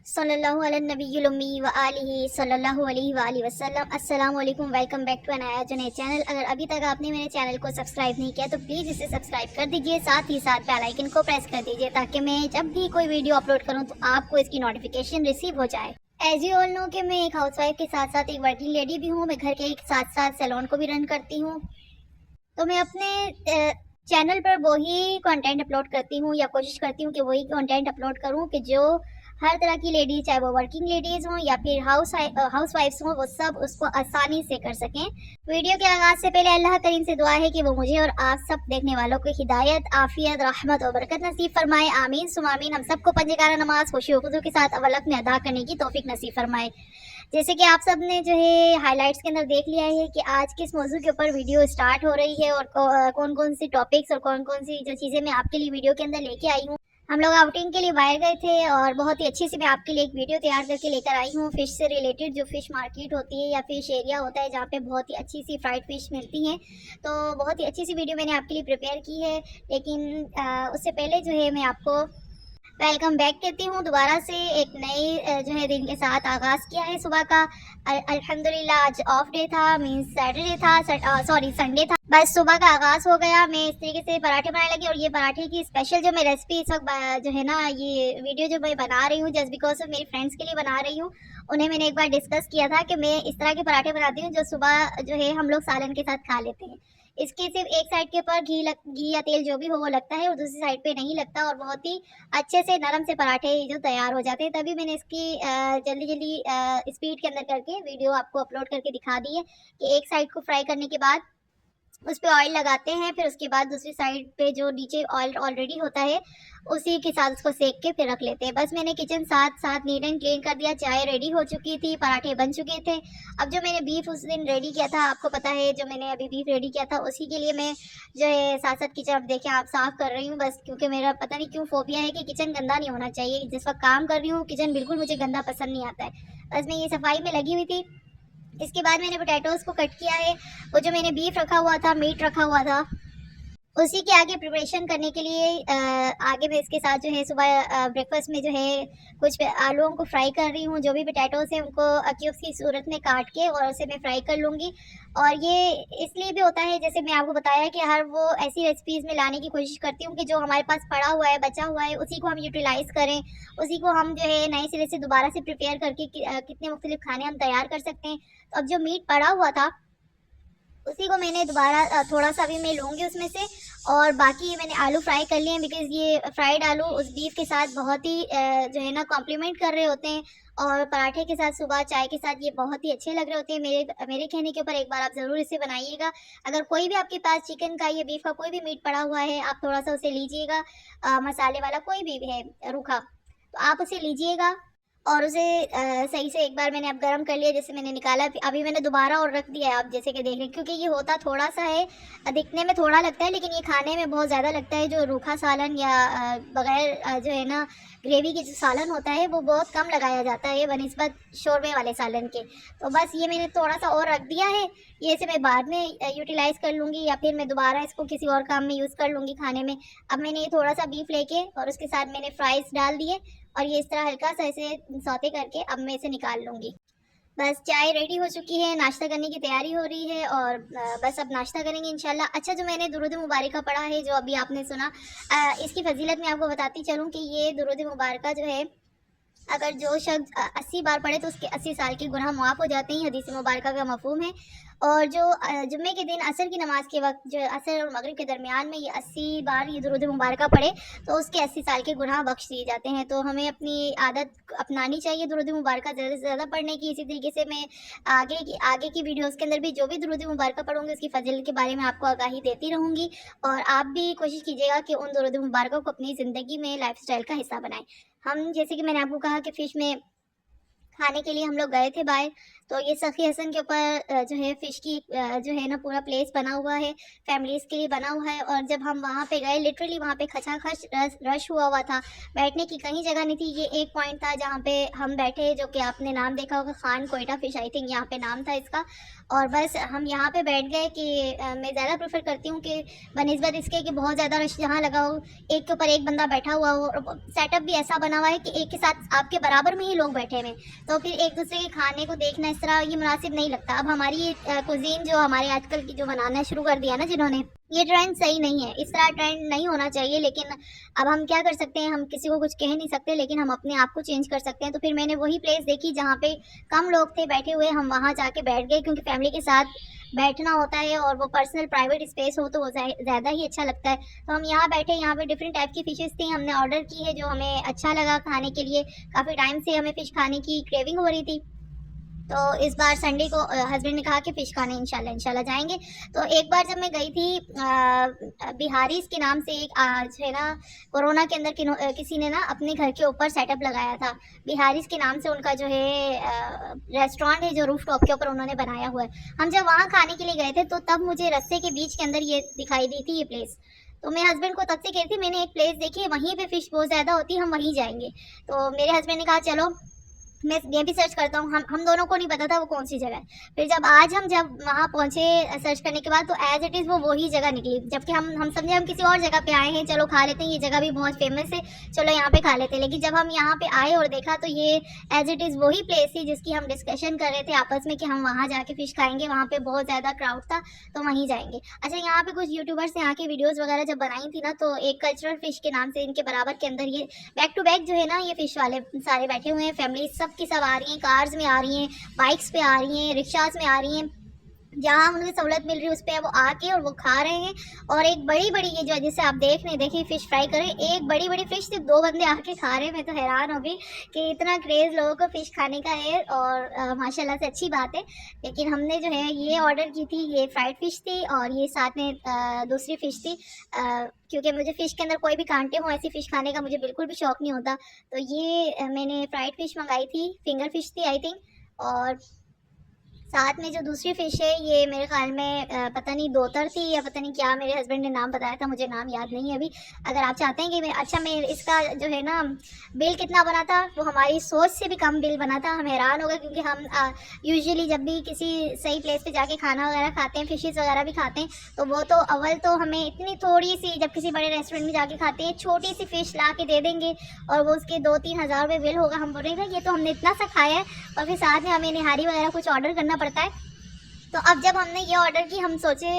सल्लल्लाहु अला नबिय्यिल उम्मी व आलिहि सल्लल्लाहु अलैहि व आलिहि वसल्लम। अस्सलाम वालेकुम, वेलकम बैक टू नया जो नए चैनल। अगर अभी तक आपने मेरे चैनल को सब्सक्राइब नहीं किया तो प्लीज़ इसे सब्सक्राइब कर दीजिए, साथ ही साथ बेल आइकन को प्रेस कर दीजिए ताकि मैं जब भी कोई वीडियो अपलोड करूं तो आपको इसकी नोटिफिकेशन रिसीव हो जाए। एज यू ऑल नो कि मैं एक हाउसवाइफ के साथ साथ एक वर्किंग लेडी भी हूँ। मैं घर के साथ साथ सैलून को भी रन करती हूँ। तो मैं अपने चैनल पर वही कंटेंट अपलोड करती हूँ या कोशिश करती हूँ कि वही कंटेंट अपलोड करूँ कि जो हर तरह की लेडीज, चाहे वो वर्किंग लेडीज हों या फिर हाउस वाइफ्स हों, वो सब उसको आसानी से कर सकें। वीडियो के आगाज से पहले अल्लाह करीम से दुआ है कि वो मुझे और आप सब देखने वालों को हिदायत, आफियत, रहमत और बरकत नसीब फरमाए। आमीन सुमा आमीन। हम सबको पंजगारा नमाज खुशी खुजू के साथ अवल वक्त में अदा करने की तौफीक नसीब फरमाए। जैसे कि आप सब ने जो है हाइलाइट्स के अंदर देख लिया है कि आज किस मौजू के ऊपर वीडियो स्टार्ट हो रही है और कौन कौन सी टॉपिक्स और कौन कौन सी जो चीज़ें मैं आपके लिए वीडियो के अंदर लेके आई हूँ। हम लोग आउटिंग के लिए बाहर गए थे और बहुत ही अच्छी से मैं आपके लिए एक वीडियो तैयार करके लेकर आई हूँ फिश से रिलेटेड। जो फिश मार्केट होती है या फिश एरिया होता है जहाँ पे बहुत ही अच्छी सी फ्राइड फिश मिलती हैं, तो बहुत ही अच्छी सी वीडियो मैंने आपके लिए प्रिपेयर की है। लेकिन उससे पहले जो है मैं आपको वेलकम बैक कहती हूँ दोबारा से। एक नए जो है दिन के साथ आगाज़ किया है सुबह का। अल्हम्दुलिल्लाह आज ऑफ डे था, मीन्स सैटरडे था, सॉरी संडे था। बस सुबह का आगाज़ हो गया। मैं इस तरीके से पराठे बनाने लगी और ये पराठे की स्पेशल जो मैं रेसिपी इस वक्त जो है ना, ये वीडियो जो मैं बना रही हूँ जस्ट बिकॉज ऑफ मेरी फ्रेंड्स के लिए बना रही हूँ। उन्हें मैंने एक बार डिस्कस किया था कि मैं इस तरह के पराठे बनाती हूँ जो सुबह जो है हम लोग सालन के साथ खा लेते हैं। इसके सिर्फ एक साइड के ऊपर घी या तेल जो भी हो वो लगता है और दूसरी साइड पे नहीं लगता और बहुत ही अच्छे से नरम से पराठे जो तैयार हो जाते हैं। तभी मैंने इसकी जल्दी जल्दी स्पीड के अंदर करके वीडियो आपको अपलोड करके दिखा दी है कि एक साइड को फ्राई करने के बाद उस पे ऑयल लगाते हैं, फिर उसके बाद दूसरी साइड पे जो नीचे ऑयल ऑलरेडी होता है उसी के साथ उसको सेक के फिर रख लेते हैं। बस मैंने किचन साथ साथ नीट एंड क्लीन कर दिया, चाय रेडी हो चुकी थी, पराठे बन चुके थे। अब जो मैंने बीफ उस दिन रेडी किया था, आपको पता है जो मैंने अभी बीफ रेडी किया था, उसी के लिए मैं जो है साथ साथ किचन अब देखें आप साफ कर रही हूँ। बस क्योंकि मेरा पता नहीं क्यों फोबिया है कि किचन गंदा नहीं होना चाहिए। जिस वक्त काम कर रही हूँ किचन बिल्कुल मुझे गंदा पसंद नहीं आता है। बस मैं ये सफाई में लगी हुई थी। इसके बाद मैंने पोटैटोज़ को कट किया है। वो जो मैंने बीफ रखा हुआ था, मीट रखा हुआ था, उसी के आगे प्रिपरेशन करने के लिए आगे मैं इसके साथ जो है सुबह ब्रेकफास्ट में जो है कुछ आलूओं को फ्राई कर रही हूँ। जो भी पोटैटोज़ हैं उनको क्यूब्स की सूरत में काट के और उसे मैं फ्राई कर लूँगी। और ये इसलिए भी होता है, जैसे मैं आपको बताया कि हर वो ऐसी रेसिपीज़ में लाने की कोशिश करती हूँ कि जो हमारे पास पड़ा हुआ है, बचा हुआ है, उसी को हम यूटिलाइज़ करें, उसी को हम जो है नए सिरे से दोबारा से प्रिपेयर करके कितने मुख्तलिफ खाने हम तैयार कर सकते हैं। तो अब जो मीट पड़ा हुआ था उसी को मैंने दोबारा थोड़ा सा अभी मैं लूँगी उसमें से, और बाकी मैंने आलू फ्राई कर लिए हैं बिकॉज़ ये फ्राइड आलू उस बीफ के साथ बहुत ही जो है ना कॉम्प्लीमेंट कर रहे होते हैं और पराठे के साथ सुबह चाय के साथ ये बहुत ही अच्छे लग रहे होते हैं। मेरे मेरे कहने के ऊपर एक बार आप ज़रूर इसे बनाइएगा। अगर कोई भी आपके पास चिकन का या बीफ का कोई भी मीट पड़ा हुआ है, आप थोड़ा सा उसे लीजिएगा, मसाले वाला कोई भी है रूखा, तो आप उसे लीजिएगा और उसे सही से एक बार मैंने अब गरम कर लिया। जैसे मैंने निकाला, अभी मैंने दोबारा और रख दिया है, आप जैसे कि देख रहे हैं, क्योंकि ये होता थोड़ा सा है, दिखने में थोड़ा लगता है लेकिन ये खाने में बहुत ज़्यादा लगता है। जो रूखा सालन या बगैर जो है ना ग्रेवी के जो सालन होता है वो बहुत कम लगाया जाता है बनिस्बत शोरबे वाले सालन के। तो बस ये मैंने थोड़ा सा और रख दिया है। ये इसे मैं बाद में यूटिलाइज़ कर लूँगी या फिर मैं दोबारा इसको किसी और काम में यूज़ कर लूँगी खाने में। अब मैंने ये थोड़ा सा बीफ लेके और उसके साथ मैंने फ्राइज़ डाल दिए और ये इस तरह हल्का सा ऐसे सौते करके अब मैं इसे निकाल लूँगी। बस चाय रेडी हो चुकी है, नाश्ता करने की तैयारी हो रही है और बस अब नाश्ता करेंगे इंशाल्लाह। अच्छा, जो मैंने दुरूद मुबारका पढ़ा है जो अभी आपने सुना, इसकी फजीलत मैं आपको बताती चलूँ कि ये दुरूद मुबारका जो है अगर जो शख्स 80 बार पढ़े तो उसके 80 साल के गुनाह माफ़ हो जाते हैं। हदीस मुबारका का मफ़हूम है। और जो जुम्मे के दिन असर की नमाज के वक्त जो असर और मगरिब के दरमियान में ये 80 बार ये दुरूद मुबारका पढ़े तो उसके 80 साल के गुनाह बख्श दिए जाते हैं। तो हमें अपनी आदत अपनानी चाहिए दुरूद मुबारका ज़्यादा से ज़्यादा पढ़ने की। इसी तरीके से मैं आगे की वीडियोज़ के अंदर भी जो भी दुरूद मुबारका पढ़ूँगी उसकी फ़ज़ीलत के बारे में आपको आगाही देती रहूँगी और आप भी कोशिश कीजिएगा कि उन दुरूद मुबारकों को अपनी ज़िंदगी में लाइफ़स्टाइल का हिस्सा बनाएँ। हम जैसे कि मैंने आपको कहा कि फ़िश में खाने के लिए हम लोग गए थे बाहर। तो ये सखी हसन के ऊपर जो है फ़िश की जो है ना पूरा प्लेस बना हुआ है, फैमिलीज़ के लिए बना हुआ है। और जब हम वहाँ पे गए लिटरली वहाँ पे खचाखच रश हुआ हुआ था, बैठने की कहीं जगह नहीं थी। ये एक पॉइंट था जहाँ पे हम बैठे, जो कि आपने नाम देखा होगा, Khan Quetta fish I think यहाँ पे नाम था इसका। और बस हम यहाँ पे बैठ गए कि मैं ज़्यादा प्रेफ़र करती हूँ कि बनिस्बत इसके कि बहुत ज़्यादा रश जहाँ लगा हो, एक के ऊपर एक बंदा बैठा हुआ हो, और सेटअप भी ऐसा बना हुआ है कि एक के साथ आपके बराबर में ही लोग बैठे हुए हैं। तो फिर एक दूसरे के खाने को देखना इस तरह ये मुनासिब नहीं लगता। अब हमारी ये कुज़ीन जो हमारे आजकल की जो बनाना शुरू कर दिया ना जिन्होंने, ये ट्रेंड सही नहीं है, इस तरह ट्रेंड नहीं होना चाहिए। लेकिन अब हम क्या कर सकते हैं, हम किसी को कुछ कह नहीं सकते, लेकिन हम अपने आप को चेंज कर सकते हैं। तो फिर मैंने वही प्लेस देखी जहाँ पे कम लोग थे बैठे हुए, हम वहाँ जाके बैठ गए, क्योंकि फैमिली के साथ बैठना होता है और वो पर्सनल प्राइवेट स्पेस हो तो वो ज़्यादा ही अच्छा लगता है। तो हम यहाँ बैठे, यहाँ पे डिफरेंट टाइप की फ़िशेज़ थी, हमने ऑर्डर की है जो हमें अच्छा लगा खाने के लिए। काफ़ी टाइम से हमें फ़िश खाने की क्रेविंग हो रही थी। तो इस बार संडे को हस्बैंड ने कहा कि फ़िश खाने इंशाल्लाह इंशाल्लाह जाएँगे। तो एक बार जब मैं गई थी बिहारीज़ के नाम से एक जो है ना कोरोना के अंदर किसी ने ना अपने घर के ऊपर सेटअप लगाया था। बिहारीज़ के नाम से उनका जो है रेस्टोरेंट है जो रूफ़टॉप के ऊपर उन्होंने बनाया हुआ है। हम जब वहाँ खाने के लिए गए थे तो तब मुझे रास्ते के बीच के अंदर ये दिखाई दी थी ये प्लेस। तो मैं हस्बैंड को तब से कह रही थी मैंने एक प्लेस देखी है, वहीं पे फ़िश बहुत ज़्यादा होती है, हम वहीं जाएँगे। तो मेरे हस्बैंड ने कहा चलो मैं ये भी सर्च करता हूँ। हम दोनों को नहीं पता था वो कौन सी जगह है। फिर जब वहाँ पहुँचे सर्च करने के बाद, तो एज़ इट इज़ वो वही जगह निकली। जबकि हम समझे हम किसी और जगह पे आए हैं, चलो खा लेते हैं, ये जगह भी बहुत फेमस है, चलो यहाँ पे खा लेते हैं। लेकिन जब हम यहाँ पे आए और देखा तो ये एज़ इट इज़ वही प्लेस थी जिसकी हम डिस्कशन कर रहे थे आपस में कि हम वहाँ जाके फ़िश खाएँगे। वहाँ पे बहुत ज़्यादा क्राउड था तो वहीं जाएँगे। अच्छा, यहाँ पे कुछ यूट्यूबर्स ने आके वीडियोज़ वगैरह जब बनाई थी ना, तो एक कल्चरल फ़िश के नाम से इनके बराबर के अंदर ये बैक टू बैक जो है ना ये फ़िश वाले सारे बैठे हुए हैं। फैमिली सब की सब आ रही हैं, कार्स में आ रही हैं, बाइक्स पे आ रही हैं, रिक्शास में आ रही हैं। जहाँ उन्हें सहूलत मिल रही है उस पे वो आके और वो खा रहे हैं। और एक बड़ी-बड़ी ये जो है जिसे आप देख रहे हैं, देखिए फ़िश फ्राई कर रहे हैं। एक बड़ी-बड़ी फ़िश सिर्फ़ 2 बंदे आके खा रहे हैं। मैं तो हैरान हो गई कि इतना क्रेज़ लोगों को फ़िश खाने का है, और माशाल्लाह से अच्छी बात है। लेकिन हमने जो है ये ऑर्डर की थी, ये फ्राइड फ़िश थी और ये साथ में दूसरी फ़िश थी। क्योंकि मुझे फ़िश के अंदर कोई भी कांटे हों ऐसी फ़िश खाने का मुझे बिल्कुल भी शौक नहीं होता। तो ये मैंने फ्राइड फ़िश मँगाई थी, फिंगर फ़िश थी आई थिंक। और साथ में जो दूसरी फ़िश है ये मेरे ख़्याल में पता नहीं दोतर थी या पता नहीं क्या, मेरे हस्बैंड ने नाम बताया था, मुझे नाम याद नहीं है अभी। अगर आप चाहते हैं कि मैं इसका जो है ना बिल कितना बना था, वो हमारी सोच से भी कम बिल बना था। हम हैरान हो गए, क्योंकि हम यूजुअली जब भी किसी सही प्लेस पे जाके खाना वगैरह खाते हैं, फ़िशेज़ वगैरह भी खाते हैं, तो वो तो अव्वल तो हमें इतनी थोड़ी-सी, जब किसी बड़े रेस्टोरेंट में जाके खाते हैं, छोटी-सी फ़िश ला के दे देंगे और वो उसके 2-3 हज़ार रुपए बिल होगा। हम बोलेंगे ये तो हमने इतना सा खाया है, और फिर साथ में हमें निहारी वगैरह कुछ ऑर्डर करना पड़ता है। तो अब जब हमने ये ऑर्डर की, हम सोचे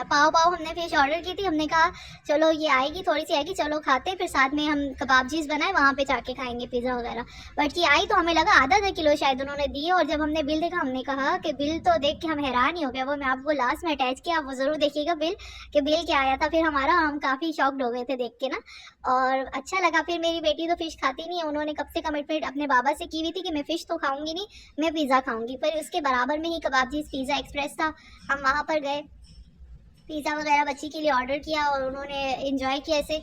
पाव हमने फ़िश ऑर्डर की थी, हमने कहा चलो ये आएगी, थोड़ी-सी आएगी, चलो खाते हैं, फिर साथ में हम कबाबचीज़ बनाए, वहाँ पे जाके खाएँगे पिज़्ज़ा वगैरह। बट ये आई तो हमें लगा आधा-आधा किलो शायद उन्होंने दी, और जब हमने बिल देखा हमने कहा कि बिल तो देख के हम हैरान ही हो गए। वो मैं आपको लास्ट में अटैच किया, आप वो ज़रूर देखिएगा बिल कि बिल क्या आया था। फिर हम काफ़ी शॉक्ड हो गए थे देख के ना, और अच्छा लगा। फिर मेरी बेटी तो फ़िश खाती नहीं है, उन्होंने कब से कमिटमेंट अपने बाबा से की हुई थी कि मैं फ़िश तो खाऊँगी नहीं, मैं पिज़्ज़ा खाऊँगी। फिर उसके बराबर में ही कबाबचीज़ पिज़्ज़ा एक्सप्रेस था, हम वहाँ पर गए, पिज़्ज़ा वगैरह बच्ची के लिए ऑर्डर किया और उन्होंने एंजॉय किया इसे।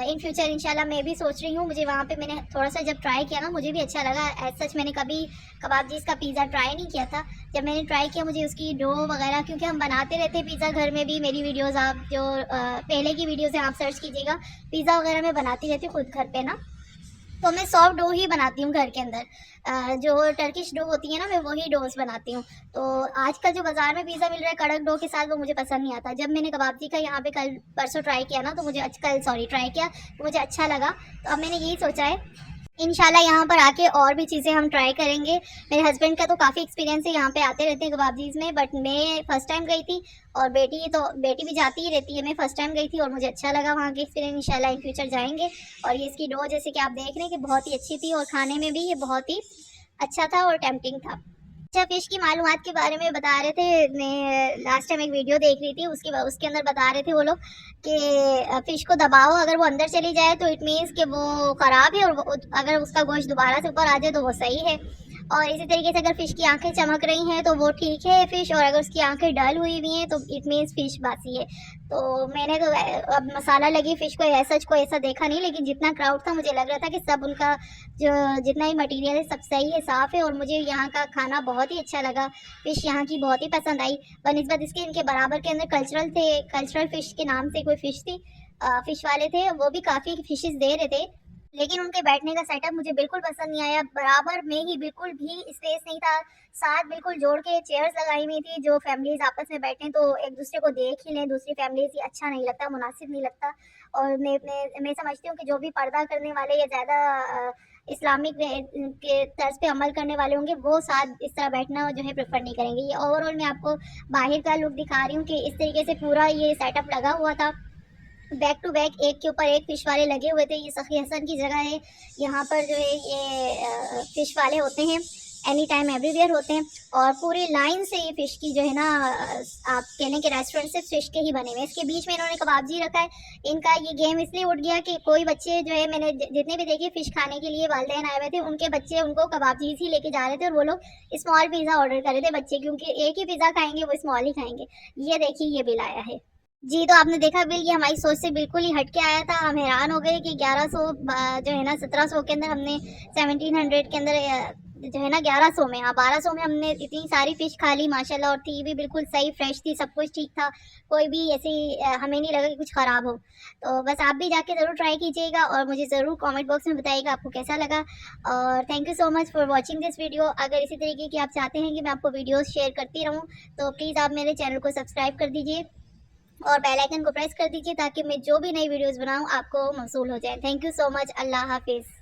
इन फ्यूचर इंशाल्लाह मैं भी सोच रही हूँ, मुझे वहाँ पे मैंने थोड़ा-सा जब ट्राई किया ना मुझे भी अच्छा लगा। एज़ सच मैंने कभी कबाबचीज़ का पिज़्ज़ा ट्राई नहीं किया था। जब मैंने ट्राई किया मुझे उसकी डो वगैरह, क्योंकि हम बनाते रहते हैं पिज़्ज़ा घर में भी, मेरी वीडियोज़ आप जो पहले की वीडियोज़ हैं आप सर्च कीजिएगा। पिज़्ज़ा वगैरह मैं बनाती रहती हूँ खुद घर पे ना। तो मैं सॉफ्ट डो ही बनाती हूँ घर के अंदर। जो टर्किश डो होती है ना, मैं वही डोज़ बनाती हूँ। तो आजकल जो बाज़ार में पिज़्ज़ा मिल रहा है कड़क डो के साथ, वो मुझे पसंद नहीं आता। जब मैंने कबाबची का यहाँ पे कल परसों ट्राई किया ना, तो मुझे ट्राई किया तो मुझे अच्छा लगा। तो अब मैंने यही सोचा है इंशाल्लाह यहाँ पर आके और भी चीज़ें हम ट्राई करेंगे। मेरे हस्बैंड का तो काफ़ी एक्सपीरियंस है, यहाँ पे आते रहते हैं कबाबचीज़ में, बट मैं फ़र्स्ट टाइम गई थी। और बेटी भी जाती ही रहती है। मैं फ़र्स्ट टाइम गई थी और मुझे अच्छा लगा वहाँ के एक्सपीरियंस। इंशाल्लाह इन फ्यूचर जाएँगे। और ये इसकी डो जैसे कि आप देख रहे हैं कि बहुत ही अच्छी थी, और खाने में भी ये बहुत ही अच्छा था और टेम्प्टिंग था। अच्छा, फ़िश की मालूमात के बारे में बता रहे थे, मैं लास्ट टाइम एक वीडियो देख रही थी, उसके अंदर बता रहे थे वो लोग कि फ़िश को दबाओ, अगर वो अंदर चली जाए तो इट मीन्स कि वो ख़राब है, और वो अगर उसका गोश्त दोबारा से ऊपर आ जाए तो वो सही है। और इसी तरीके से अगर फ़िश की आँखें चमक रही हैं तो वो ठीक है फ़िश, और अगर उसकी आँखें डल हुई हुई हैं तो इट मीन्स फ़िश बासी है। तो मैंने तो अब मसाला लगी फ़िश को कोई ऐसा देखा नहीं, लेकिन जितना क्राउड था मुझे लग रहा था कि सब उनका जो जितना ही मटीरियल है सब सही है, साफ़ है, और मुझे यहाँ का खाना बहुत ही अच्छा लगा। फ़िश यहाँ की बहुत ही पसंद आई। बनिस्बत इसके इनके बराबर के अंदर कल्चरल फ़िश के नाम से कोई फ़िश थी, फ़िश वाले थे, वो भी काफ़ी फ़िशेज़ दे रहे थे। लेकिन उनके बैठने का सेटअप मुझे बिल्कुल पसंद नहीं आया, बराबर में ही बिल्कुल भी स्पेस नहीं था, साथ बिल्कुल जोड़ के चेयर्स लगाई हुई थी, जो फैमिलीज़ आपस में बैठें तो एक दूसरे को देख ही लें, दूसरी फैमिलीज़, ये अच्छा नहीं लगता, मुनासिब नहीं लगता। और मैं समझती हूँ कि जो भी पर्दा करने वाले या ज़्यादा इस्लामिक के तर्ज पे अमल करने वाले होंगे, वो साथ इस तरह बैठना जो है प्रेफर नहीं करेंगे। ये ओवरऑल मैं आपको बाहर का लुक दिखा रही हूँ कि इस तरीके से पूरा ये सेटअप लगा हुआ था, बैक टू बैक एक के ऊपर एक फिश वाले लगे हुए थे। ये सखी हसन की जगह है, यहाँ पर जो है ये फिश वाले होते हैं, एनी टाइम एवरीवेयर होते हैं, और पूरी लाइन से ये फिश की जो है ना आप कहने के रेस्टोरेंट से फिश के ही बने हुए हैं। इसके बीच में इन्होंने कबाबजी रखा है। इनका ये गेम इसलिए उठ गया कि कोई बच्चे जो है, मैंने जितने भी देखे फिश खाने के लिए वालदेन आए हुए थे, उनके बच्चे उनको कबाबजी ही लेके जा रहे थे, और वो लोग स्मॉल पिज़्ज़ा ऑर्डर कर रहे थे बच्चे, क्योंकि एक ही पिज़्ज़ा खाएंगे, वो स्मॉल ही खाएंगे। ये देखिए ये बिल आया है जी। तो आपने देखा बिल, ये हमारी सोच से बिल्कुल ही हट के आया था। हम हैरान हो गए कि 1100 जो है ना 1700 के अंदर हमने 1700 के अंदर जो है ना 1100 में, हाँ 1200 में हमने इतनी सारी फ़िश खा ली माशाल्लाह, और थी भी बिल्कुल सही, फ्रेश थी, सब कुछ ठीक था। कोई भी ऐसी हमें नहीं लगा कि कुछ ख़राब हो। तो बस आप भी जाके ज़रूर ट्राई कीजिएगा, और मुझे ज़रूर कमेंट बॉक्स में बताइएगा आपको कैसा लगा। और thank you so much for watching this video. अगर इसी तरीके की आप चाहते हैं कि मैं आपको वीडियोज़ शेयर करती रहूँ, तो प्लीज़ आप मेरे चैनल को सब्सक्राइब कर दीजिए और बेल आइकन को प्रेस कर दीजिए, ताकि मैं जो भी नई वीडियोस बनाऊं आपको मौसूल हो जाए। Thank you so much. Allah हाफिज़।